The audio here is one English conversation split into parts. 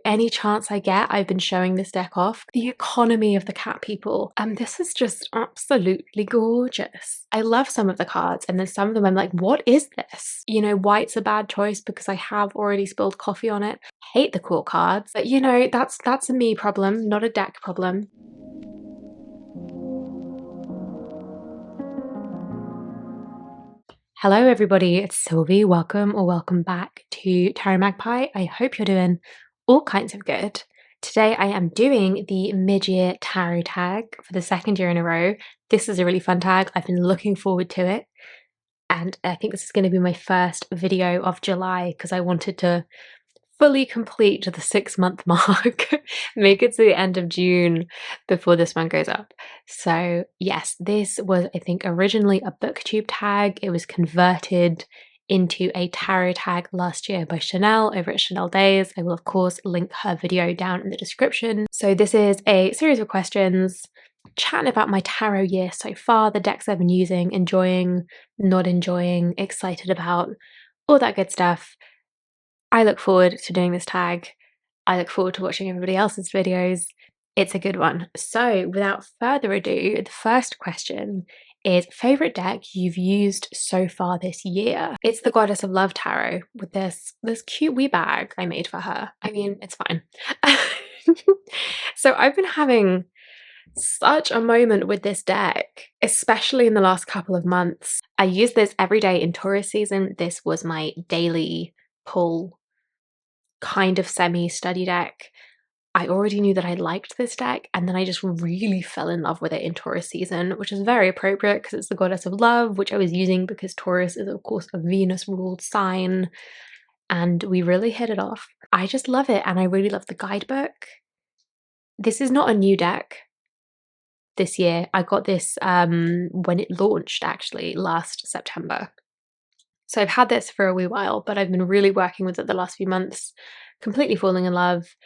any chance I get, I've been showing this deck off. The economy of the cat people. This is just absolutely gorgeous. I love some of the cards, and then some of them I'm like, what is this? You know, white's a bad choice because I have already spilled coffee on it. Hate the cool cards, but you know, that's a me problem, not a deck problem. Hello everybody, it's Sylvie. Welcome or welcome back to Tarot Magpie. I hope you're doing all kinds of good. Today I am doing the mid-year tarot tag for the second year in a row. This is a really fun tag. I've been looking forward to it. And I think this is going to be my first video of July because I wanted to fully complete the 6-month mark, make it to the end of June before this one goes up. So yes, this was, I think, originally a booktube tag. It was converted into a tarot tag last year by Chanel over at Chanel Days. I will of course link her video down in the description. So this is a series of questions chatting about my tarot year so far, the decks I've been using, enjoying, not enjoying, excited about, all that good stuff. I look forward to doing this tag. I look forward to watching everybody else's videos. It's a good one. So without further ado, the first question is favourite deck you've used so far this year? It's the Goddess of Love Tarot with this cute wee bag I made for her. I mean, it's fine. So I've been having such a moment with this deck, especially in the last couple of months. I use this every day in Taurus season. This was my daily pull kind of semi-study deck. I already knew that I liked this deck, and then I just really fell in love with it in Taurus season, which is very appropriate because it's the Goddess of Love, which I was using because Taurus is of course a Venus-ruled sign, and we really hit it off. I just love it, and I really love the guidebook. This is not a new deck this year. I got this when it launched, actually, last September. So I've had this for a wee while, but I've been really working with it the last few months, completely falling in love.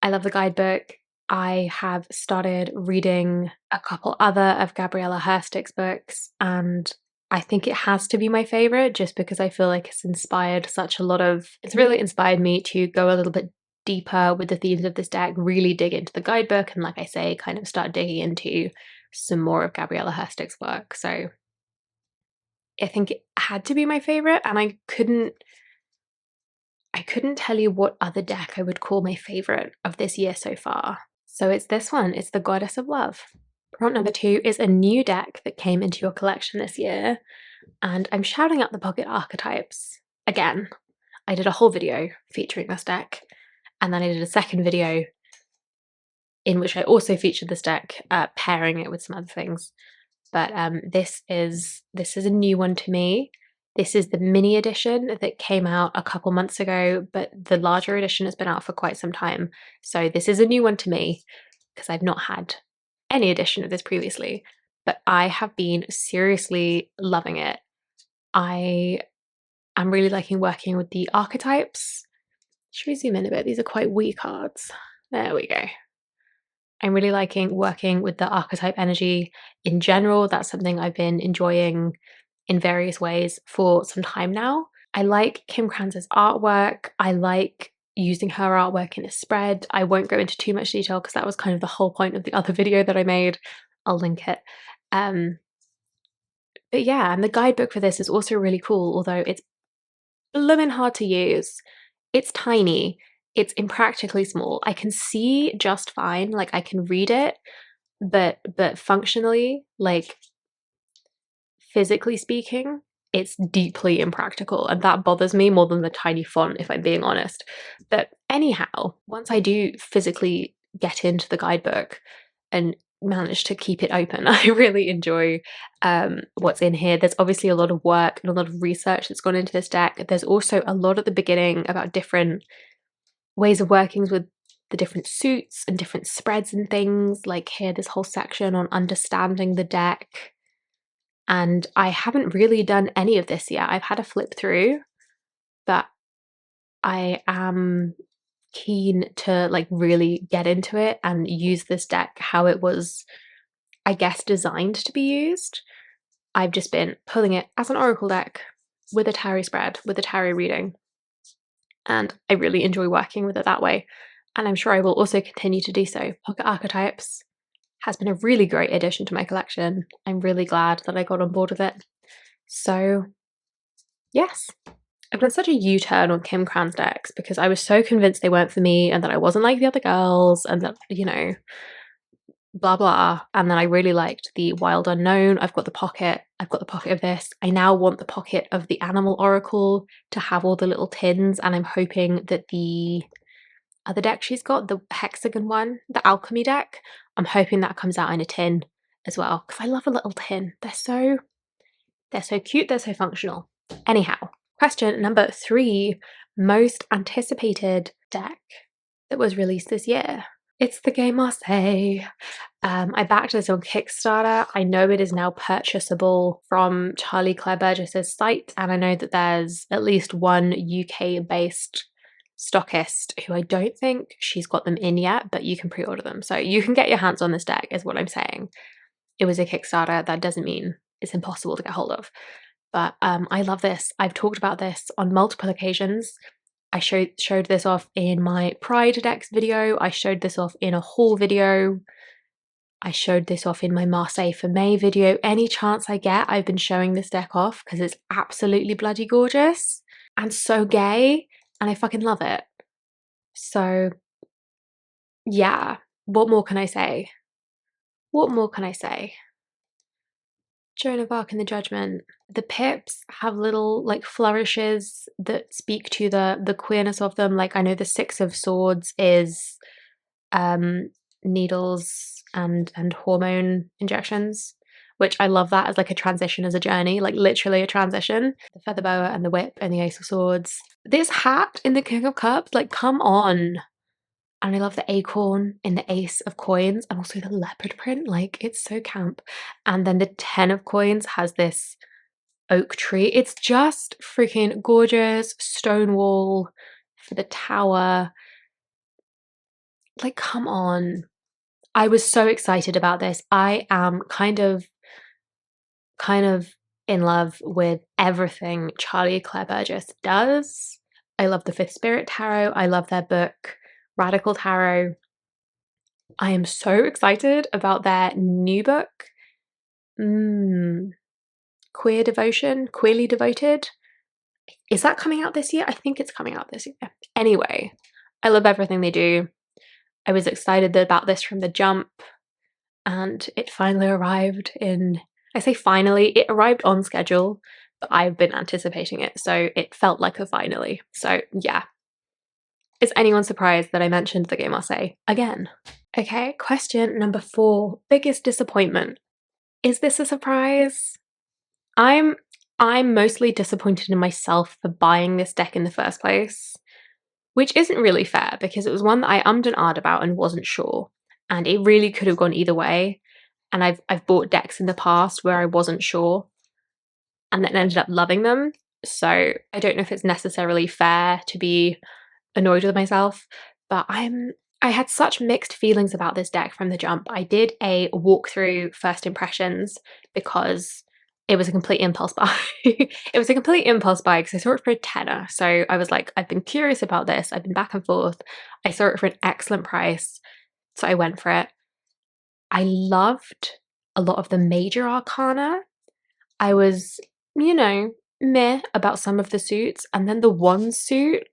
I love the guidebook. I have started reading a couple other of Gabriella Herstick's books, and I think it has to be my favorite just because I feel like it's inspired it's really inspired me to go a little bit deeper with the themes of this deck, really dig into the guidebook, and like I say, kind of start digging into some more of Gabriella Herstick's work. So I think it had to be my favorite, and I couldn't tell you what other deck I would call my favorite of this year so far. So it's this one, it's the Goddess of Love. Prompt number 2 is a new deck that came into your collection this year, and I'm shouting out the pocket archetypes again. I did a whole video featuring this deck, and then I did a second video in which I also featured this deck, pairing it with some other things. But this is a new one to me. This is the mini edition that came out a couple months ago, but the larger edition has been out for quite some time. So this is a new one to me because I've not had any edition of this previously, but I have been seriously loving it. I am really liking working with the archetypes. Should we zoom in a bit? These are quite wee cards. There we go. I'm really liking working with the archetype energy in general. That's something I've been enjoying in various ways for some time now. I like Kim Kranz's artwork. I like using her artwork in a spread. I won't go into too much detail because that was kind of the whole point of the other video that I made. I'll link it. But yeah, and the guidebook for this is also really cool, although it's blooming hard to use. It's tiny. It's impractically small. I can see just fine, like I can read it, but functionally, like physically speaking, it's deeply impractical, and that bothers me more than the tiny font, if I'm being honest. But anyhow, once I do physically get into the guidebook and manage to keep it open, I really enjoy what's in here. There's obviously a lot of work and a lot of research that's gone into this deck. There's also a lot at the beginning about different ways of working with the different suits and different spreads and things. Like here, this whole section on understanding the deck. And I haven't really done any of this yet. I've had a flip through, but I am keen to like really get into it and use this deck how it was, I guess, designed to be used. I've just been pulling it as an oracle deck with a tarot spread, with a tarot reading. and I really enjoy working with it that way, and I'm sure I will also continue to do so. Pocket Archetypes has been a really great addition to my collection. I'm really glad that I got on board with it. So yes, I've done such a U-turn on Kim Cran's decks because I was so convinced they weren't for me and that I wasn't like the other girls and that, you know, blah blah. And then I really liked the Wild Unknown. I've got the pocket of this. I now want the pocket of the Animal Oracle to have all the little tins, and I'm hoping that the other deck she's got, the hexagon one, the alchemy deck, I'm hoping that comes out in a tin as well, because I love a little tin. They're so cute, they're so functional. Anyhow, question number 3, most anticipated deck that was released this year. It's the Game Marseille. I backed this on Kickstarter. I know it is now purchasable from Charlie Claire Burgess's site, and I know that there's at least one UK-based stockist who I don't think she's got them in yet, but you can pre-order them. So you can get your hands on this deck, is what I'm saying. It was a Kickstarter. That doesn't mean it's impossible to get hold of. But I love this. I've talked about this on multiple occasions. I showed this off in my Pride decks video. I showed this off in a haul video. I showed this off in my Marseille for May video. Any chance I get, I've been showing this deck off because it's absolutely bloody gorgeous and so gay, and I fucking love it. So yeah, what more can I say? What more can I say? Joan of Arc and the Judgment. The pips have little like flourishes that speak to the queerness of them. Like I know the Six of Swords is needles and hormone injections, which I love that as like a transition, as a journey, like literally a transition. The feather boa and the whip and the Ace of Swords. This hat in the King of Cups, like come on. And I love the acorn in the Ace of Coins and also the leopard print, like it's so camp. And then the 10 of Coins has this oak tree. It's just freaking gorgeous. Stone wall for the tower. Like, come on. I was so excited about this. I am kind of in love with everything Charlie Claire Burgess does. I love the Fifth Spirit Tarot. I love their book, Radical Tarot. I am so excited about their new book, Queer Devotion, Queerly Devoted. Is that coming out this year? I think it's coming out this year. Anyway, I love everything they do. I was excited about this from the jump, and it finally arrived in, I say finally, it arrived on schedule, but I've been anticipating it, so it felt like a finally. So yeah. Is anyone surprised that I mentioned the Game Marseille again? Okay, question number 4. Biggest disappointment. Is this a surprise? I'm mostly disappointed in myself for buying this deck in the first place, which isn't really fair because it was one that I ummed and ahed about and wasn't sure, and it really could have gone either way. And I've bought decks in the past where I wasn't sure and then ended up loving them. So I don't know if it's necessarily fair to be annoyed with myself, but I had such mixed feelings about this deck from the jump. I did a walkthrough first impressions because it was a complete impulse buy. It was a complete impulse buy because I saw it for a tenner. So I was like, I've been curious about this. I've been back and forth. I saw it for an excellent price. So I went for it. I loved a lot of the major arcana. I was, meh about some of the suits. And then the one suit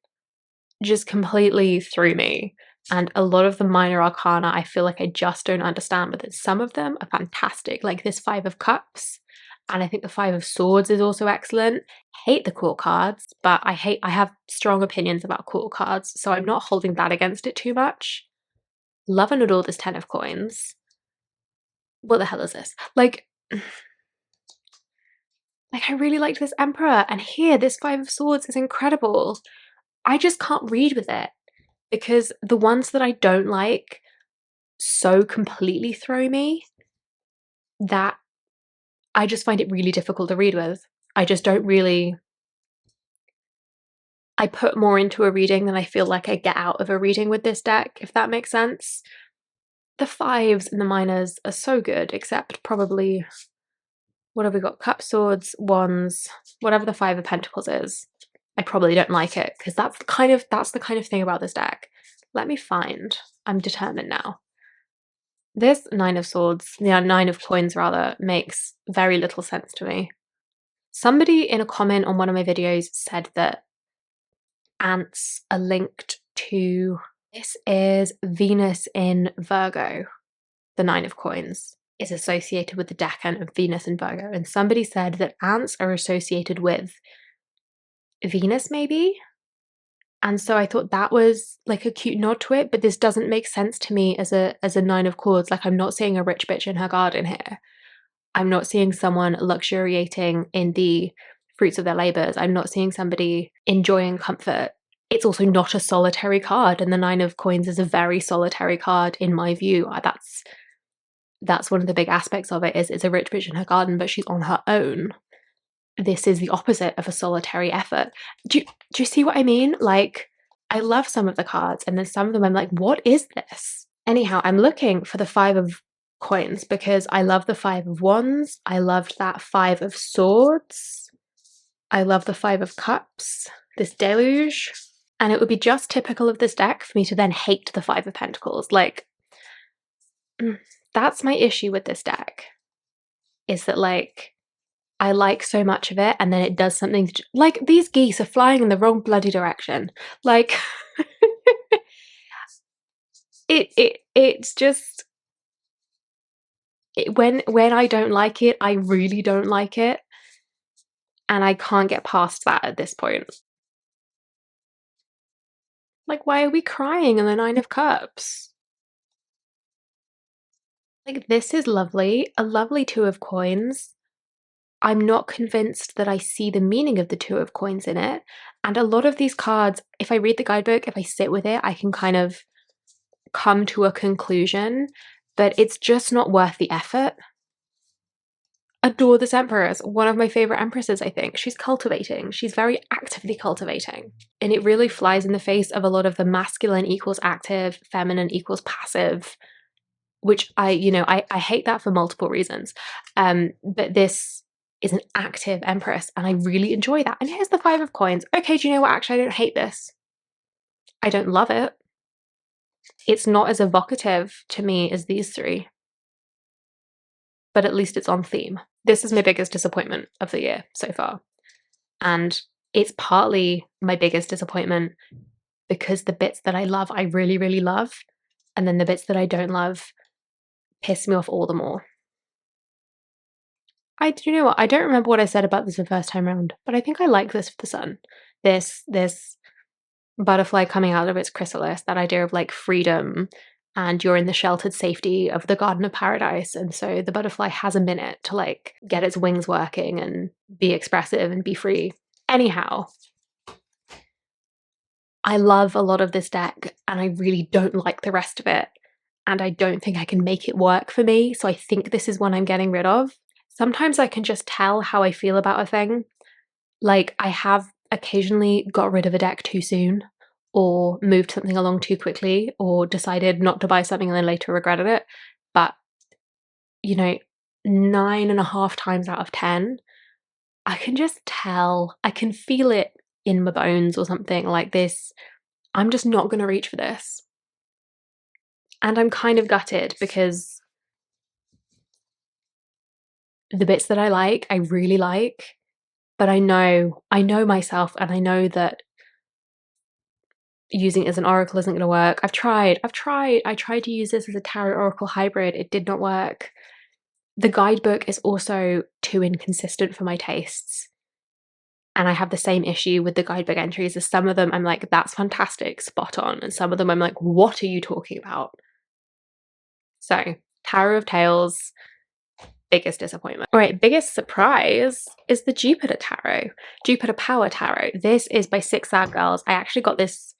just completely threw me. And a lot of the minor arcana, I feel like I just don't understand, but then some of them are fantastic, like this 5 of Cups. And I think the 5 of Swords is also excellent. Hate the court cards, but I have strong opinions about court cards, so I'm not holding that against it too much. Love and adore this 10 of Coins. What the hell is this? Like I really liked this Emperor, and here, this 5 of Swords is incredible. I just can't read with it because the ones that I don't like so completely throw me that I just find it really difficult to read with. I just don't really... I put more into a reading than I feel like I get out of a reading with this deck, if that makes sense. The 5s and the minors are so good, except probably... what have we got? Cup, Swords, Wands, whatever the 5 of Pentacles is. I probably don't like it, because that's the kind of thing about this deck. Let me find. I'm determined now. This Nine of Swords, yeah, Nine of Coins rather, makes very little sense to me. Somebody in a comment on one of my videos said that ants are linked to, this is Venus in Virgo. The Nine of Coins is associated with the decan of Venus in Virgo, and somebody said that ants are associated with Venus, maybe? And so I thought that was like a cute nod to it, but this doesn't make sense to me as a Nine of Cords. Like, I'm not seeing a rich bitch in her garden here. I'm not seeing someone luxuriating in the fruits of their labors. I'm not seeing somebody enjoying comfort. It's also not a solitary card, and the Nine of Coins is a very solitary card in my view. That's one of the big aspects of it, is it's a rich bitch in her garden, but she's on her own. This is the opposite of a solitary effort. Do you see what I mean? Like, I love some of the cards, and then some of them I'm like, what is this? Anyhow, I'm looking for the Five of Coins because I love the Five of Wands. I loved that Five of Swords. I love the Five of Cups, this deluge. And it would be just typical of this deck for me to then hate the Five of Pentacles. Like, that's my issue with this deck, is that, like, I like so much of it, and then it does something like these geese are flying in the wrong bloody direction. Like, it's just when I don't like it, I really don't like it, and I can't get past that at this point. Like, why are we crying in the Nine of Cups? Like, this is lovely, a lovely Two of Coins. I'm not convinced that I see the meaning of the Two of Coins in it. And a lot of these cards, if I read the guidebook, if I sit with it, I can kind of come to a conclusion, but it's just not worth the effort. Adore this Empress, one of my favorite Empresses, I think. She's cultivating. She's very actively cultivating. And it really flies in the face of a lot of the masculine equals active, feminine equals passive, which I hate that for multiple reasons. But this is an active Empress, and I really enjoy that. And here's the Five of Coins. Okay, do you know what? Actually, I don't hate this. I don't love it. It's not as evocative to me as these three, but at least it's on theme. This is my biggest disappointment of the year so far. And it's partly my biggest disappointment because the bits that I love, I really, really love. And then the bits that I don't love piss me off all the more. Do you know what? I don't remember what I said about this the first time around, but I think I like this for the sun. This butterfly coming out of its chrysalis, that idea of like freedom, and you're in the sheltered safety of the Garden of Paradise, and so the butterfly has a minute to like get its wings working and be expressive and be free. Anyhow, I love a lot of this deck, and I really don't like the rest of it, and I don't think I can make it work for me, so I think this is one I'm getting rid of. Sometimes I can just tell how I feel about a thing. Like, I have occasionally got rid of a deck too soon, or moved something along too quickly, or decided not to buy something and then later regretted it. But, 9.5 times out of 10, I can just tell, I can feel it in my bones or something like this. I'm just not going to reach for this. And I'm kind of gutted because the bits that I like, I really like, but I know myself, and I know that using it as an oracle isn't going to work. I tried to use this as a tarot oracle hybrid. It did not work. The guidebook is also too inconsistent for my tastes. And I have the same issue with the guidebook entries, as some of them I'm like, that's fantastic, spot on. And some of them I'm like, what are you talking about? So, Tower of Tails, biggest disappointment. All right, biggest surprise is the Jupiter Tarot, Jupiter Power Tarot. This is by Six Sad Girls. I actually got this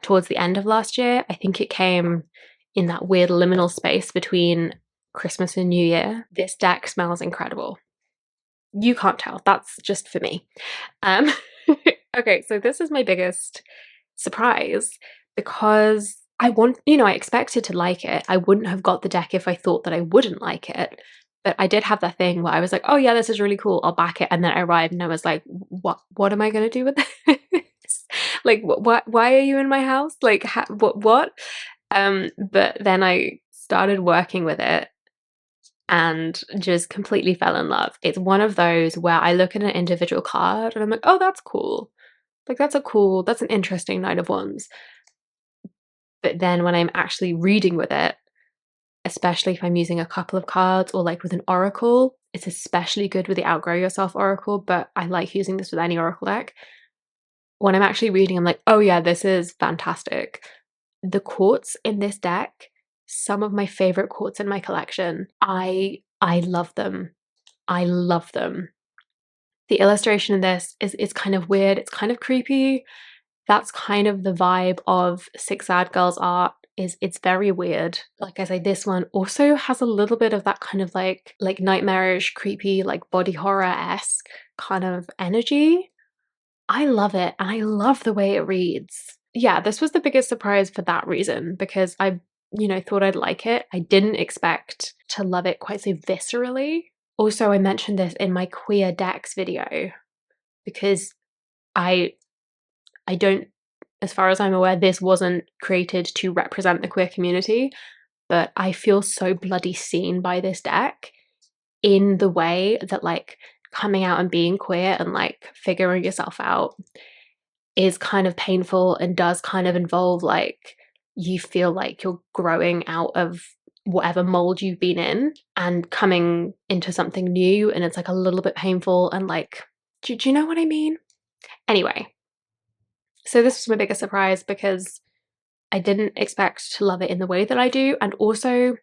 towards the end of last year. I think it came in that weird liminal space between Christmas and New Year. This deck smells incredible. You can't tell. That's just for me. Okay, so this is my biggest surprise because I expected to like it. I wouldn't have got the deck if I thought that I wouldn't like it. But I did have that thing where I was like, "Oh yeah, this is really cool. I'll back it." And then I arrived and I was like, What am I gonna do with this? Like, why are you in my house? Like, what?" But then I started working with it and just completely fell in love. It's one of those where I look at an individual card and I'm like, "Oh, that's cool. Like, that's an interesting Knight of Wands." But then when I'm actually reading with it, especially if I'm using a couple of cards or like with an oracle, it's especially good with the Outgrow Yourself oracle, but I like using this with any oracle deck. When I'm actually reading, I'm like, "Oh yeah, this is fantastic." The quartz in this deck, some of my favorite quartz in my collection. I love them. I love them. The illustration in this is kind of weird. It's kind of creepy. That's kind of the vibe of Six Sad Girls art. Is it's very weird. Like I say, this one also has a little bit of that kind of like nightmarish, creepy, like body horror-esque kind of energy. I love it, and I love the way it reads. Yeah, this was the biggest surprise for that reason, because I thought I'd like it. I didn't expect to love it quite so viscerally. Also, I mentioned this in my queer decks video because I I don't, as far as I'm aware, this wasn't created to represent the queer community, but I feel so bloody seen by this deck in the way that like coming out and being queer and like figuring yourself out is kind of painful and does kind of involve like you feel like you're growing out of whatever mold you've been in and coming into something new, and it's like a little bit painful and like do you know what I mean? Anyway, so this was my biggest surprise because I didn't expect to love it in the way that I do. And also,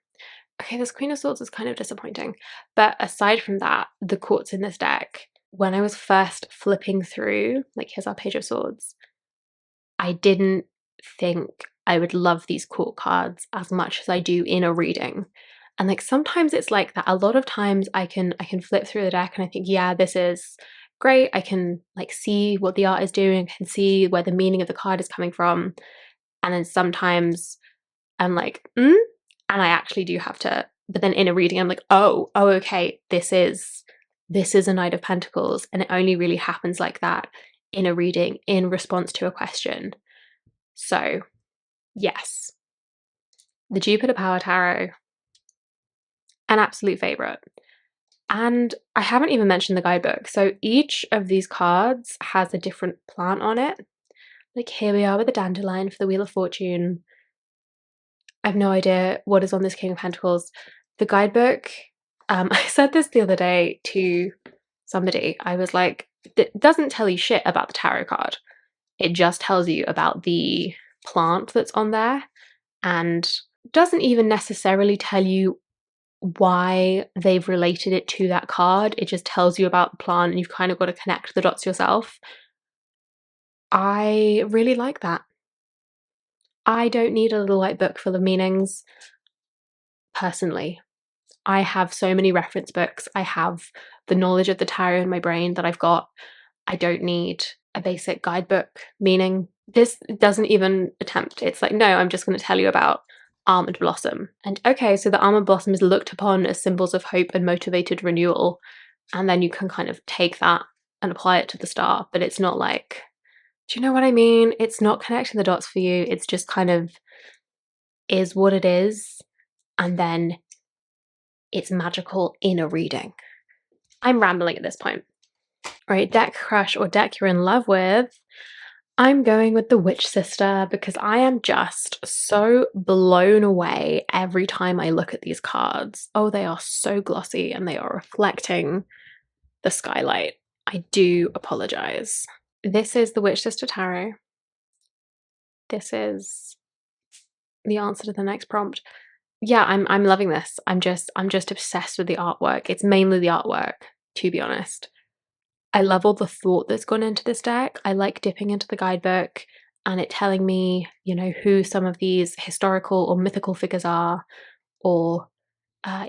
okay, this Queen of Swords is kind of disappointing. But aside from that, the quartz in this deck, when I was first flipping through, like here's our Page of Swords, I didn't think I would love these court cards as much as I do in a reading. And like sometimes it's like that. A lot of times I can flip through the deck and I think, yeah, this is great. I can like see what the art is doing, I can see where the meaning of the card is coming from. And then sometimes I'm like, and I actually do have to, but then in a reading, I'm like, oh, okay, this is a Knight of Pentacles, and it only really happens like that in a reading in response to a question. So, yes, the Jupiter Power Tarot, an absolute favorite. And I haven't even mentioned the guidebook. So each of these cards has a different plant on it. Like here we are with the dandelion for the Wheel of Fortune. I have no idea what is on this King of Pentacles. The guidebook, I said this the other day to somebody. I was like, it doesn't tell you shit about the tarot card. It just tells you about the plant that's on there and doesn't even necessarily tell you why they've related it to that card. It just tells you about the plant and you've kind of got to connect the dots yourself. I really like that. I don't need a little white book full of meanings, personally. I have so many reference books. I have the knowledge of the tarot in my brain that I've got. I don't need a basic guidebook meaning. This doesn't even attempt. It's like, no, I'm just going to tell you about almond blossom. And okay, so the almond blossom is looked upon as symbols of hope and motivated renewal. And then you can kind of take that and apply it to the star. But it's not like, do you know what I mean? It's not connecting the dots for you. It's just kind of is what it is. And then it's magical in a reading. I'm rambling at this point. Right, deck crush or deck you're in love with. I'm going with the Witch Sister because I am just so blown away every time I look at these cards. Oh, they are so glossy and they are reflecting the skylight. I do apologize. This is the Witch Sister Tarot. This is the answer to the next prompt. Yeah, I'm loving this. I'm just obsessed with the artwork. It's mainly the artwork, to be honest. I love all the thought that's gone into this deck. I like dipping into the guidebook and it telling me, who some of these historical or mythical figures are, or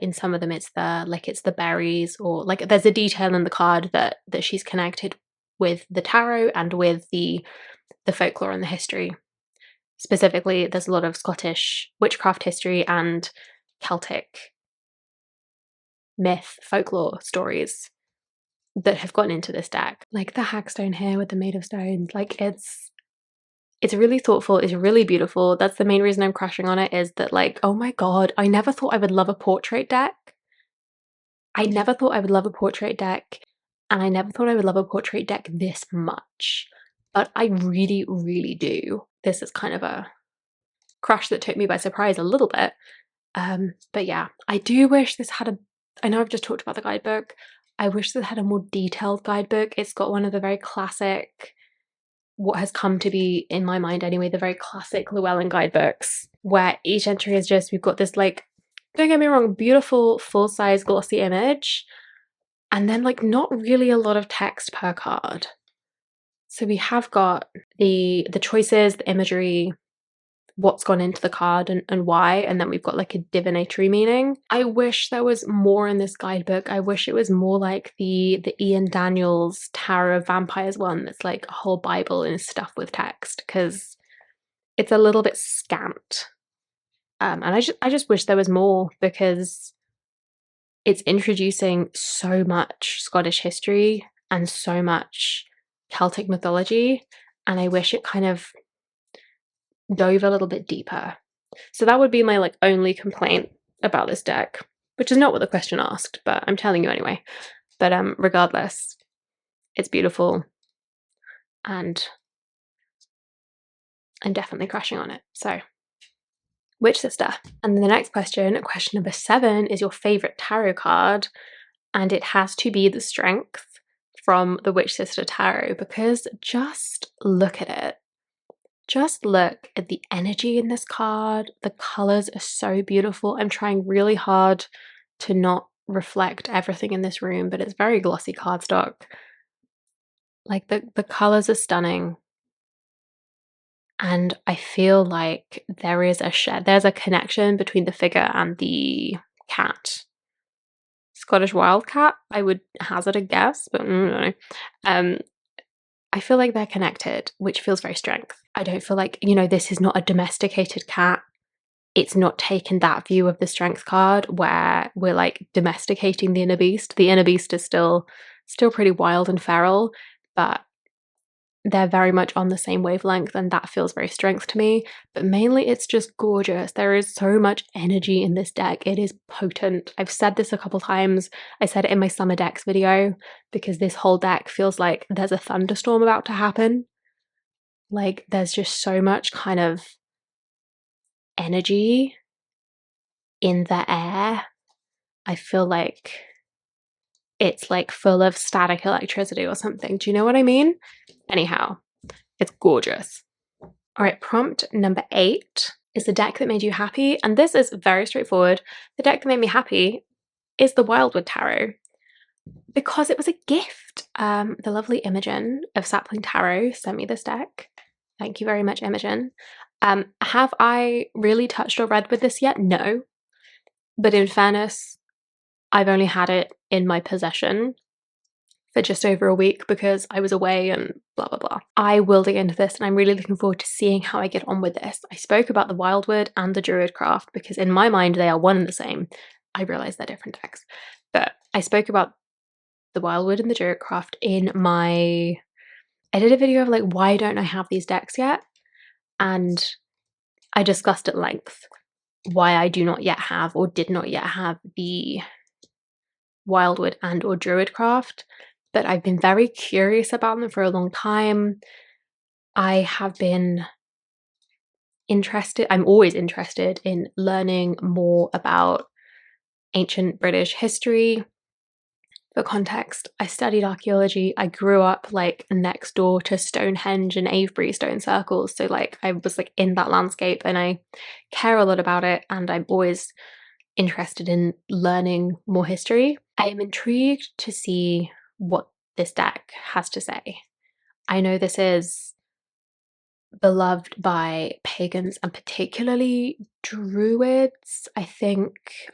in some of them it's the berries, or like there's a detail in the card that she's connected with the tarot and with the folklore and the history. Specifically, there's a lot of Scottish witchcraft history and Celtic myth, folklore stories that have gone into this deck. Like the Hagstone here with the Maid of Stones. Like it's really thoughtful, it's really beautiful. That's the main reason I'm crushing on it, is that like, oh my god, I never thought I would love a portrait deck. I never thought I would love a portrait deck, and I never thought I would love a portrait deck this much. But I really, really do. This is kind of a crush that took me by surprise a little bit. But yeah, I do wish this had a, I know I've just talked about the guidebook. I wish this had a more detailed guidebook. It's got one of the very classic, what has come to be, in my mind anyway, the very classic Llewellyn guidebooks, where each entry is just, we've got this like, don't get me wrong, beautiful full-size glossy image, and then like not really a lot of text per card. So we have got the choices, the imagery, what's gone into the card and why, and then we've got like a divinatory meaning. I wish there was more in this guidebook. I wish it was more like the Ian Daniels Tarot of Vampires one that's like a whole Bible and stuff with text, because it's a little bit scant. And I just wish there was more, because it's introducing so much Scottish history and so much Celtic mythology, and I wish it kind of dove a little bit deeper. So that would be my like only complaint about this deck, which is not what the question asked, but I'm telling you anyway. But regardless, it's beautiful, and I'm definitely crushing on it. So, Witch Sister. And then the next question number 7, is your favorite tarot card, and it has to be the Strength from the Witch Sister Tarot, because just look at it. Just look at the energy in this card. The colors are so beautiful. I'm trying really hard to not reflect everything in this room, but it's very glossy cardstock. Like the colors are stunning. And I feel like there's a connection between the figure and the cat. Scottish Wildcat, I would hazard a guess, but I don't know. I feel like they're connected, which feels very Strength. I don't feel like, this is not a domesticated cat. It's not taken that view of the Strength card where we're like domesticating the inner beast. The inner beast is still pretty wild and feral, but they're very much on the same wavelength, and that feels very Strength to me. But mainly it's just gorgeous. There is so much energy in this deck. It is potent. I've said this a couple times. I said it in my summer decks video, because this whole deck feels like there's a thunderstorm about to happen. Like there's just so much kind of energy in the air. I feel like it's like full of static electricity or something. Do you know what I mean? Anyhow, it's gorgeous. All right, prompt number 8 is the deck that made you happy. And this is very straightforward. The deck that made me happy is the Wildwood Tarot, because it was a gift. The lovely Imogen of Sapling Tarot sent me this deck. Thank you very much, Imogen. Have I really touched or read with this yet? No. But in fairness, I've only had it in my possession for just over a week because I was away and blah, blah, blah. I will dig into this, and I'm really looking forward to seeing how I get on with this. I spoke about the Wildwood and the Druidcraft because in my mind they are one and the same. I realise they're different decks. But I spoke about the Wildwood and the Druidcraft in my... I did a video of like, why don't I have these decks yet? And I discussed at length why I do not yet have, or did not yet have, the Wildwood and or Druidcraft, but I've been very curious about them for a long time. I have been interested, I'm always interested in learning more about ancient British history. For context, I studied archaeology. I grew up like next door to Stonehenge and Avebury stone circles, so like I was like in that landscape, and I care a lot about it, and I'm always interested in learning more history. I am intrigued to see what this deck has to say. I know this is beloved by pagans and particularly druids. I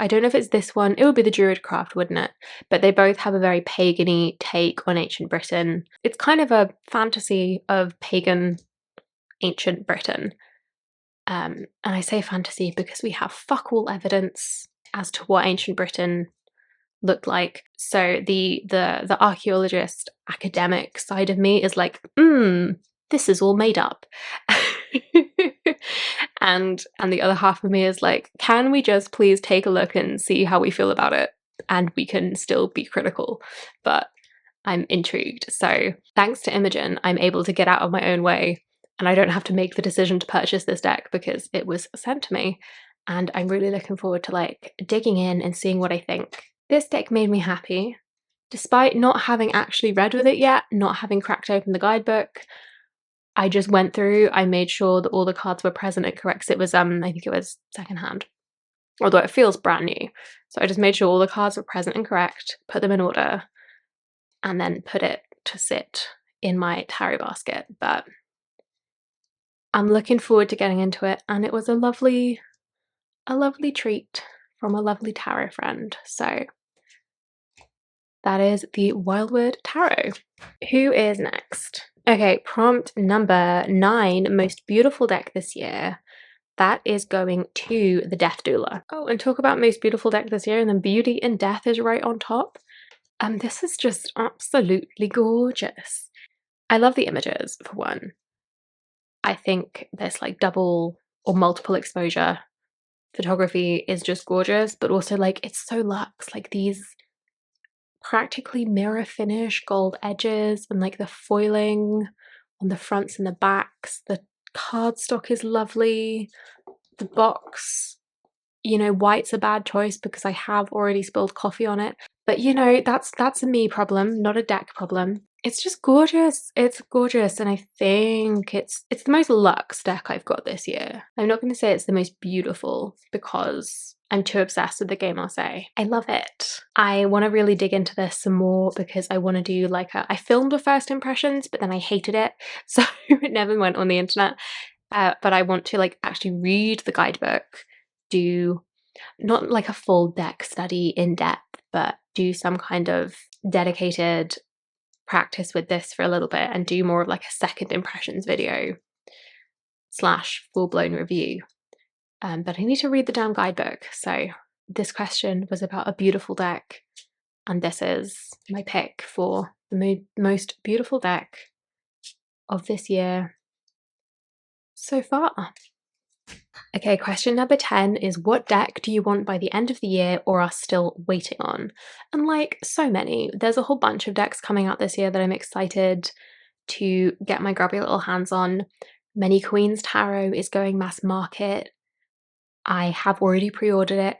don't know if it's this one. It would be the Druidcraft, wouldn't it? But they both have a very pagan-y take on ancient Britain. It's kind of a fantasy of pagan ancient Britain. And I say fantasy because we have fuck all evidence as to what ancient Britain looked like. So the archaeologist academic side of me is like, this is all made up. and the other half of me is like, can we just please take a look and see how we feel about it? And we can still be critical. But I'm intrigued. So thanks to Imogen, I'm able to get out of my own way and I don't have to make the decision to purchase this deck because it was sent to me. And I'm really looking forward to like digging in and seeing what I think. This deck made me happy. Despite not having actually read with it yet, not having cracked open the guidebook, I just went through, I made sure that all the cards were present and correct. It was, I think it was secondhand, although it feels brand new. So I just made sure all the cards were present and correct, put them in order, and then put it to sit in my tarot basket. But I'm looking forward to getting into it, and it was a lovely treat from a lovely tarot friend. So that is the Wildwood Tarot. Who is next? Okay, prompt number 9, most beautiful deck this year. That is going to the Death Doula. Oh, and talk about most beautiful deck this year, and then Beauty and Death is right on top. This is just absolutely gorgeous. I love the images, for one. I think this like double or multiple exposure photography is just gorgeous, but also like it's so luxe, like these practically mirror finish gold edges and like the foiling on the fronts and the backs. The cardstock is lovely. The box, you know, white's a bad choice because I have already spilled coffee on it. But you know, that's a me problem, not a deck problem. It's just gorgeous. It's gorgeous, and I think it's the most luxe deck I've got this year. I'm not going to say it's the most beautiful because I'm too obsessed with the game, I'll say. I love it. I want to really dig into this some more because I want to do like I filmed a first impressions, but then I hated it, so it never went on the internet. But I want to like actually read the guidebook, do not like a full deck study in depth, but do some kind of dedicated practice with this for a little bit and do more of like a second impressions video / full-blown review. But I need to read the damn guidebook. So this question was about a beautiful deck, and this is my pick for the most beautiful deck of this year so far. Okay, question number 10 is what deck do you want by the end of the year or are still waiting on? And like so many, there's a whole bunch of decks coming out this year that I'm excited to get my grubby little hands on. Many Queens Tarot is going mass market. I have already pre-ordered it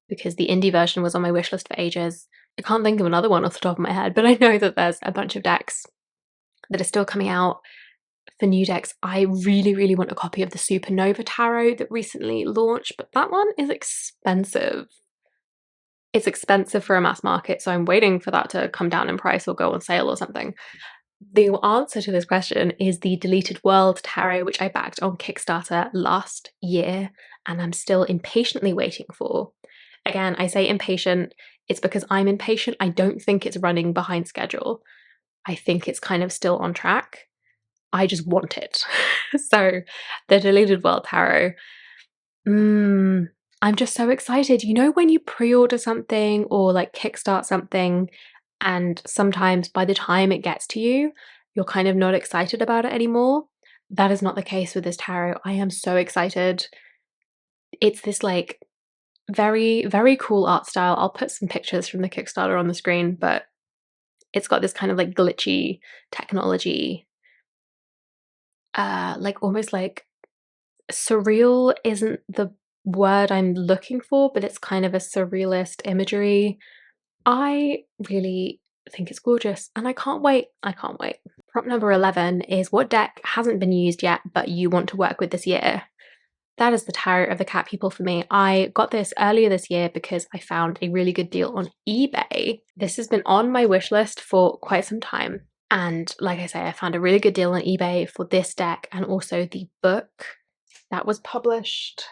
because the indie version was on my wish list for ages. I can't think of another one off the top of my head, but I know that there's a bunch of decks that are still coming out. For new decks, I really want a copy of the Supernova Tarot that recently launched, but that one is expensive. It's expensive for a mass market, so I'm waiting for that to come down in price or go on sale or something. The answer to this question is the Deleted World Tarot, which I backed on Kickstarter last year, and I'm still impatiently waiting for. Again, I say impatient, it's because I'm impatient. I don't think it's running behind schedule. I think it's kind of still on track. I just want it. So the Deleted World Tarot, I'm just so excited. You know when you pre-order something or like kickstart something and sometimes by the time it gets to you, you're kind of not excited about it anymore? That is not the case with this tarot. I am so excited. It's this like very cool art style. I'll put some pictures from the Kickstarter on the screen, but it's got this kind of like glitchy technology. Like almost like surreal isn't the word I'm looking for, but it's kind of a surrealist imagery. I really think it's gorgeous and I can't wait. I can't wait. Prompt number 11 is what deck hasn't been used yet but you want to work with this year? That is the Tarot of the Cat People for me. I got this earlier this year because I found a really good deal on eBay. This has been on my wish list for quite some time. And like I say, I found a really good deal on eBay for this deck and also the book that was published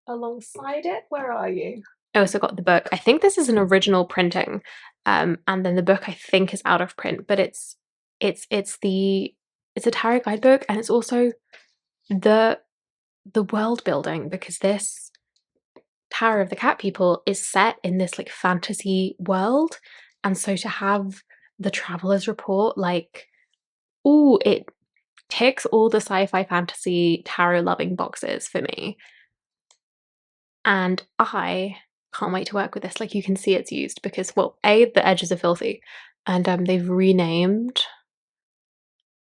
alongside it. Where are you? I also got the book. I think this is an original printing, and then the book I think is out of print. But it's a tarot guidebook, and it's also the world building because this Tower of the Cat People is set in this like fantasy world, and so to have the Traveler's Report, like, ooh, it ticks all the sci-fi fantasy tarot loving boxes for me. And I can't wait to work with this. Like, you can see it's used because, well, A, the edges are filthy, and they've renamed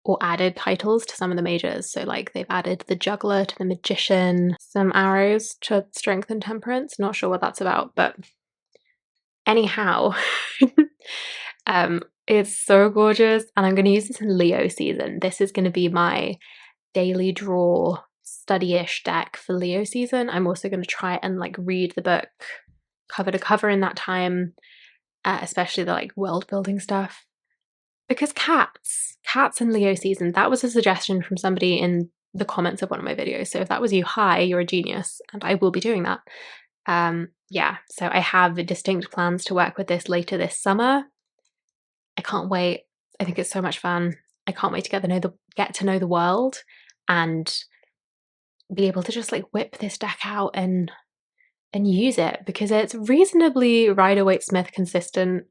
or added titles to some of the majors. So like they've added the Juggler to the Magician, some arrows to Strength and Temperance. Not sure what that's about, but anyhow, it's so gorgeous, and I'm going to use this in Leo season. This is going to be my daily draw study-ish deck for Leo season. I'm also going to try and like read the book cover to cover in that time, especially the like world building stuff. Because cats in Leo season, that was a suggestion from somebody in the comments of one of my videos. So if that was you, hi, you're a genius, and I will be doing that. Yeah, so I have distinct plans to work with this later this summer. I can't wait. I think it's so much fun. I can't wait to get to know the world and be able to just like whip this deck out and use it, because it's reasonably Rider-Waite-Smith consistent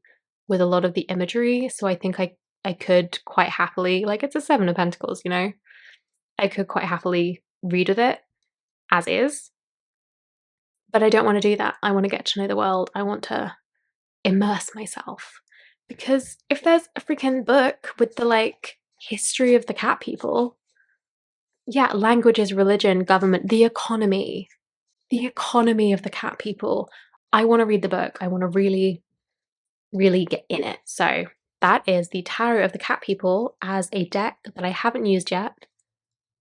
with a lot of the imagery. So I think I could quite happily, like, it's a Seven of Pentacles, you know? I could quite happily read with it as is. But I don't want to do that. I want to get to know the world. I want to immerse myself. Because if there's a freaking book with the like history of the cat people, yeah, languages, religion, government, the economy of the cat people, I want to read the book. I want to really, really get in it. So that is the Tarot of the Cat People as a deck that I haven't used yet,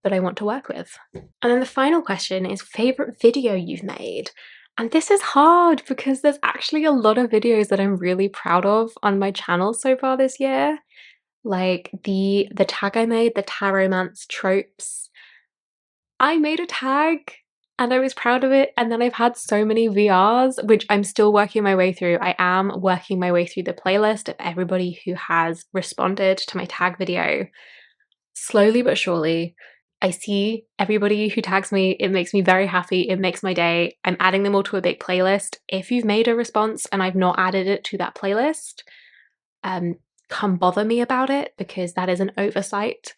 but I want to work with. And then the final question is favorite video you've made. And this is hard because there's actually a lot of videos that I'm really proud of on my channel so far this year. Like the tag I made, the Taromance tropes. I made a tag and I was proud of it. And then I've had so many VRs, which I'm still working my way through. I am working my way through the playlist of everybody who has responded to my tag video. Slowly but surely, I see everybody who tags me. It makes me very happy. It makes my day. I'm adding them all to a big playlist. If you've made a response and I've not added it to that playlist, come bother me about it, because that is an oversight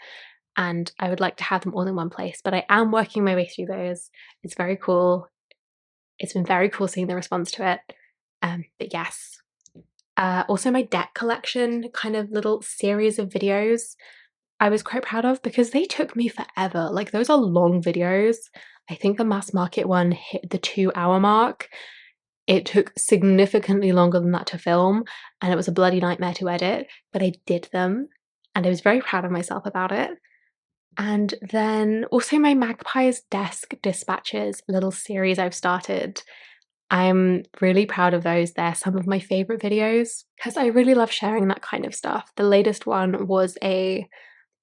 and I would like to have them all in one place. But I am working my way through those. It's very cool. It's been very cool seeing the response to it. But yes. Also my deck collection, kind of little series of videos, I was quite proud of because they took me forever. Like, those are long videos. I think the mass market one hit the 2-hour mark. It took significantly longer than that to film, and it was a bloody nightmare to edit, but I did them and I was very proud of myself about it. And then also my Magpie's Desk Dispatches little series I've started. I'm really proud of those. They're some of my favorite videos because I really love sharing that kind of stuff. The latest one was a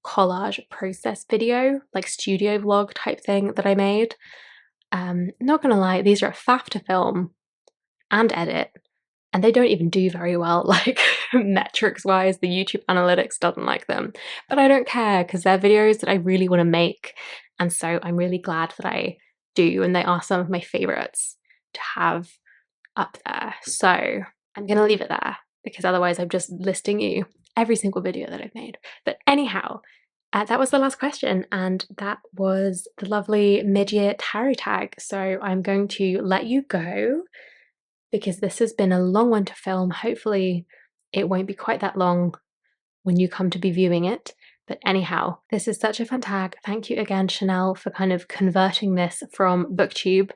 collage process video, like studio vlog type thing that I made. Not gonna lie, these are a faff to film and edit, and they don't even do very well, like metrics wise. The YouTube analytics doesn't like them, but I don't care because they're videos that I really want to make, and so I'm really glad that I do, and they are some of my favorites to have up there. So I'm gonna leave it there because otherwise I'm just listing you every single video that I've made. But anyhow, that was the last question, and that was the lovely mid-year tarot tag. So I'm going to let you go because this has been a long one to film. Hopefully it won't be quite that long when you come to be viewing it. But anyhow, this is such a fun tag. Thank you again, Chanel, for kind of converting this from BookTube.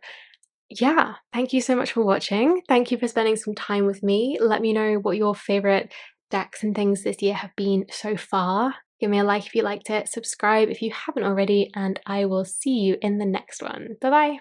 Yeah, thank you so much for watching. Thank you for spending some time with me. Let me know what your favorite decks and things this year have been so far. Give me a like if you liked it, subscribe if you haven't already, and I will see you in the next one. Bye bye.